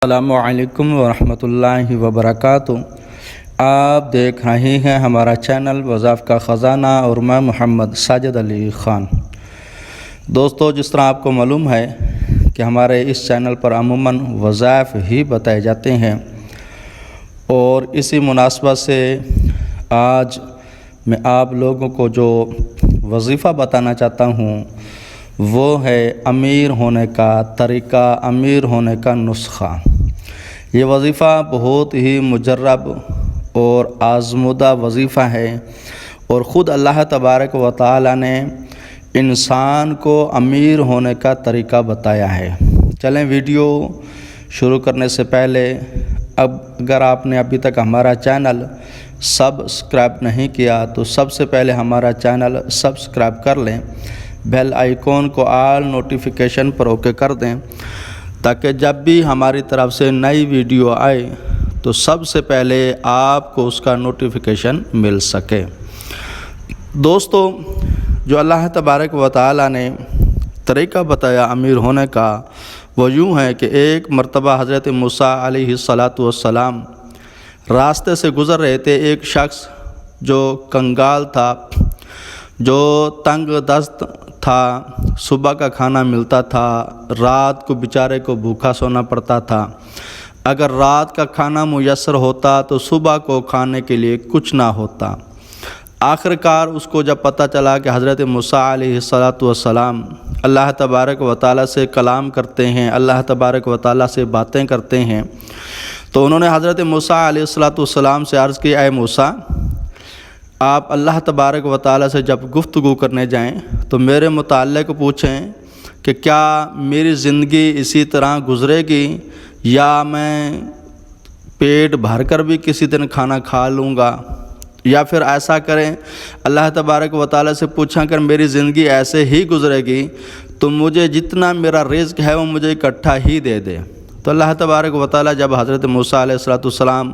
السلام علیکم ورحمۃ اللہ وبرکاتہ۔ آپ دیکھ رہے ہیں ہمارا چینل وظائف کا خزانہ اور میں محمد ساجد علی خان۔ دوستو، جس طرح آپ کو معلوم ہے کہ ہمارے اس چینل پر عموماً وظائف ہی بتائے جاتے ہیں، اور اسی مناسبت سے آج میں آپ لوگوں کو جو وظیفہ بتانا چاہتا ہوں وہ ہے امیر ہونے کا طریقہ، امیر ہونے کا نسخہ۔ یہ وظیفہ بہت ہی مجرب اور آزمودہ وظیفہ ہے، اور خود اللہ تبارک و تعالی نے انسان کو امیر ہونے کا طریقہ بتایا ہے۔ چلیں ویڈیو شروع کرنے سے پہلے اگر آپ نے ابھی تک ہمارا چینل سبسکرائب نہیں کیا تو سب سے پہلے ہمارا چینل سبسکرائب کر لیں، بیل آئیکن کو آل نوٹیفیکیشن پر اوکے کر دیں تاکہ جب بھی ہماری طرف سے نئی ویڈیو آئے تو سب سے پہلے آپ کو اس کا نوٹیفیکیشن مل سکے۔ دوستو، جو اللہ تبارک و تعالی نے طریقہ بتایا امیر ہونے کا وہ یوں ہے کہ ایک مرتبہ حضرت موسیٰ علیہ السلام راستے سے گزر رہے تھے۔ ایک شخص جو کنگال تھا، جو تنگ دست تھا، صبح کا کھانا ملتا تھا، رات کو بیچارے کو بھوکا سونا پڑتا تھا۔ اگر رات کا کھانا میسر ہوتا تو صبح کو کھانے کے لیے کچھ نہ ہوتا۔ آخر کار اس کو جب پتہ چلا کہ حضرت موسیٰ علیہ السلام اللہ تبارک و تعالیٰ سے کلام کرتے ہیں، اللہ تبارک و تعالیٰ سے باتیں کرتے ہیں، تو انہوں نے حضرت موسیٰ علیہ السلام سے عرض کی، اے موسیٰ، آپ اللہ تبارک و تعالیٰ سے جب گفتگو کرنے جائیں تو میرے متعلق پوچھیں کہ کیا میری زندگی اسی طرح گزرے گی یا میں پیٹ بھر کر بھی کسی دن کھانا کھا لوں گا، یا پھر ایسا کریں اللہ تبارک و تعالیٰ سے پوچھا کہ میری زندگی ایسے ہی گزرے گی تو مجھے جتنا میرا رزق ہے وہ مجھے اکٹھا ہی دے دے۔ تو اللہ تبارک و تعالیٰ جب حضرت موسیٰ علیہ السلام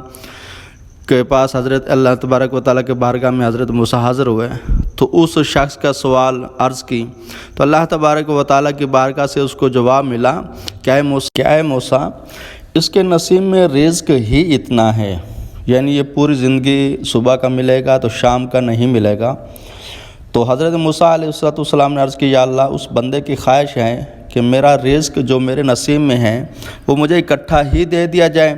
کے پاس حضرت اللہ تبارک و تعالیٰ کے بارگاہ میں حضرت موسیٰ حاضر ہوئے تو اس شخص کا سوال عرض کی، تو اللہ تبارک و تعالیٰ کی بارگاہ سے اس کو جواب ملا کہ اے موسیٰ، اس کے نصیب میں رزق ہی اتنا ہے، یعنی یہ پوری زندگی صبح کا ملے گا تو شام کا نہیں ملے گا۔ تو حضرت موسیٰ علیہ السلام نے عرض کی، یا اللہ، اس بندے کی خواہش ہے کہ میرا رزق جو میرے نصیب میں ہے وہ مجھے اکٹھا ہی دے دیا جائے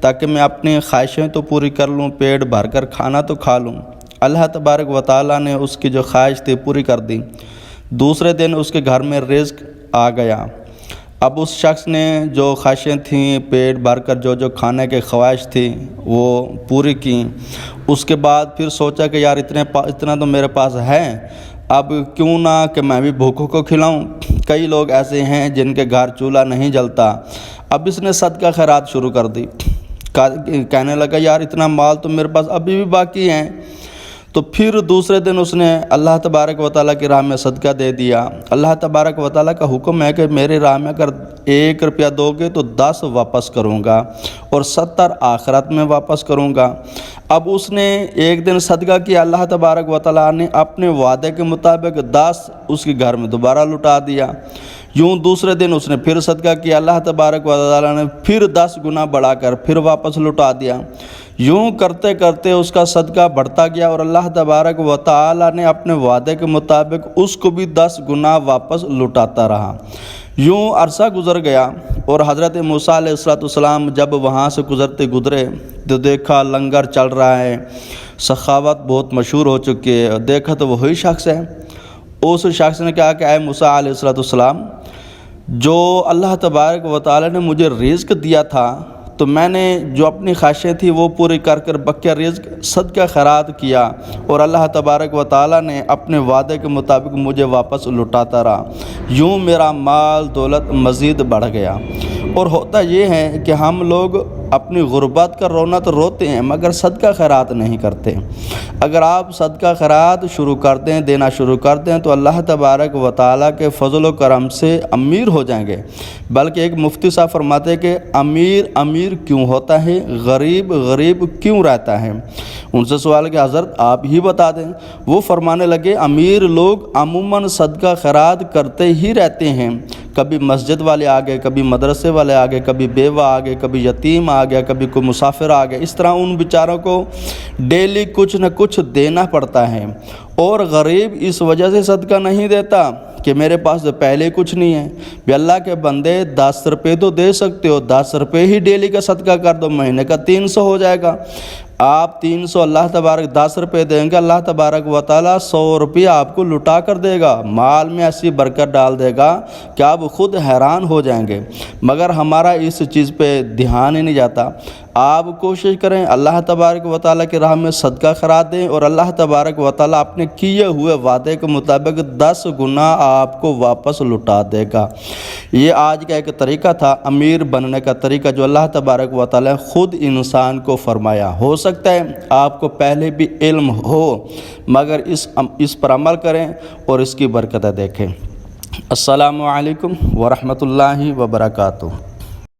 تاکہ میں اپنی خواہشیں تو پوری کر لوں، پیٹ بھر کر کھانا تو کھا لوں۔ اللہ تبارک و تعالیٰ نے اس کی جو خواہش تھی پوری کر دی۔ دوسرے دن اس کے گھر میں رزق آ گیا۔ اب اس شخص نے جو خواہشیں تھیں، پیٹ بھر کر جو کھانے کی خواہش تھی وہ پوری کی۔ اس کے بعد پھر سوچا کہ یار اتنا تو میرے پاس ہے، اب کیوں نہ کہ میں بھی بھوکوں کو کھلاؤں۔ کئی لوگ ایسے ہیں جن کے گھر چولہا نہیں جلتا۔ اب اس نے صدقہ خیرات شروع کر دی، کہنے لگا یار اتنا مال تو میرے پاس ابھی بھی باقی ہے۔ تو پھر دوسرے دن اس نے اللہ تبارک و تعالیٰ کی راہ میں صدقہ دے دیا۔ اللہ تبارک و تعالیٰ کا حکم ہے کہ میرے راہ میں اگر 1 روپیہ دو گے تو 10 واپس کروں گا اور 70 آخرت میں واپس کروں گا۔ اب اس نے ایک دن صدقہ کیا، اللہ تبارک و تعالیٰ نے اپنے وعدے کے مطابق 10 اس کے گھر میں دوبارہ لٹا دیا۔ یوں دوسرے دن اس نے پھر صدقہ کیا، اللہ تبارک و تعالیٰ نے پھر 10 گنا بڑھا کر پھر واپس لٹا دیا۔ یوں کرتے کرتے اس کا صدقہ بڑھتا گیا اور اللہ تبارک و تعالیٰ نے اپنے وعدے کے مطابق اس کو بھی 10 گنا واپس لٹاتا رہا۔ یوں عرصہ گزر گیا اور حضرت موسیٰ علیہ السلام جب وہاں سے گزرے تو دیکھا لنگر چل رہا ہے، سخاوت بہت مشہور ہو چکی ہے، دیکھا تو وہی شخص ہے۔ اس شخص نے کہا کہ اے موسیٰ علیہ السلام، جو اللہ تبارک و تعالیٰ نے مجھے رزق دیا تھا تو میں نے جو اپنی خواہشیں تھیں وہ پوری کر کر بقیہ رزق صدقہ خیرات کیا، اور اللہ تبارک و تعالیٰ نے اپنے وعدے کے مطابق مجھے واپس لٹاتا رہا۔ یوں میرا مال دولت مزید بڑھ گیا۔ اور ہوتا یہ ہے کہ ہم لوگ اپنی غربت کا رونا تو روتے ہیں مگر صدقہ خیرات نہیں کرتے۔ اگر آپ صدقہ خیرات شروع کر دیں، دینا شروع کر دیں تو اللہ تبارک و تعالیٰ کے فضل و کرم سے امیر ہو جائیں گے۔ بلکہ ایک مفتی صاحب فرماتے ہیں کہ امیر امیر کیوں ہوتا ہے، غریب غریب کیوں رہتا ہے؟ ان سے سوال کہ حضرت آپ ہی بتا دیں۔ وہ فرمانے لگے امیر لوگ عموماً صدقہ خیرات کرتے ہی رہتے ہیں، کبھی مسجد والے آ گئے، کبھی مدرسے والے آ گئے، کبھی بیوہ آ گئے، کبھی یتیم آ گیا، کبھی کوئی مسافر آ گیا، اس طرح ان بیچاروں کو ڈیلی کچھ نہ کچھ دینا پڑتا ہے۔ اور غریب اس وجہ سے صدقہ نہیں دیتا کہ میرے پاس تو پہلے کچھ نہیں ہے۔ بھی اللہ کے بندے 10 روپے تو دے سکتے ہو، 10 روپے ہی ڈیلی کا صدقہ کر دو، مہینے کا 300 ہو جائے گا۔ آپ 300 اللہ تبارک 10 روپے دیں گے، اللہ تبارک و تعالیٰ 100 روپے آپ کو لٹا کر دے گا، مال میں ایسی برکت ڈال دے گا کہ آپ خود حیران ہو جائیں گے۔ مگر ہمارا اس چیز پہ دھیان ہی نہیں جاتا۔ آپ کوشش کریں اللہ تبارک و تعالیٰ کی راہ میں صدقہ خیرات دیں، اور اللہ تبارک و تعالیٰ اپنے کیے ہوئے وعدے کے مطابق 10 گنا آپ کو واپس لٹا دے گا۔ یہ آج کا ایک طریقہ تھا امیر بننے کا طریقہ، جو اللہ تبارک و تعالیٰ خود انسان کو فرمایا۔ ہو سکتا ہے آپ کو پہلے بھی علم ہو، مگر اس پر عمل کریں اور اس کی برکتیں دیکھیں۔ السلام علیکم ورحمۃ اللہ وبرکاتہ۔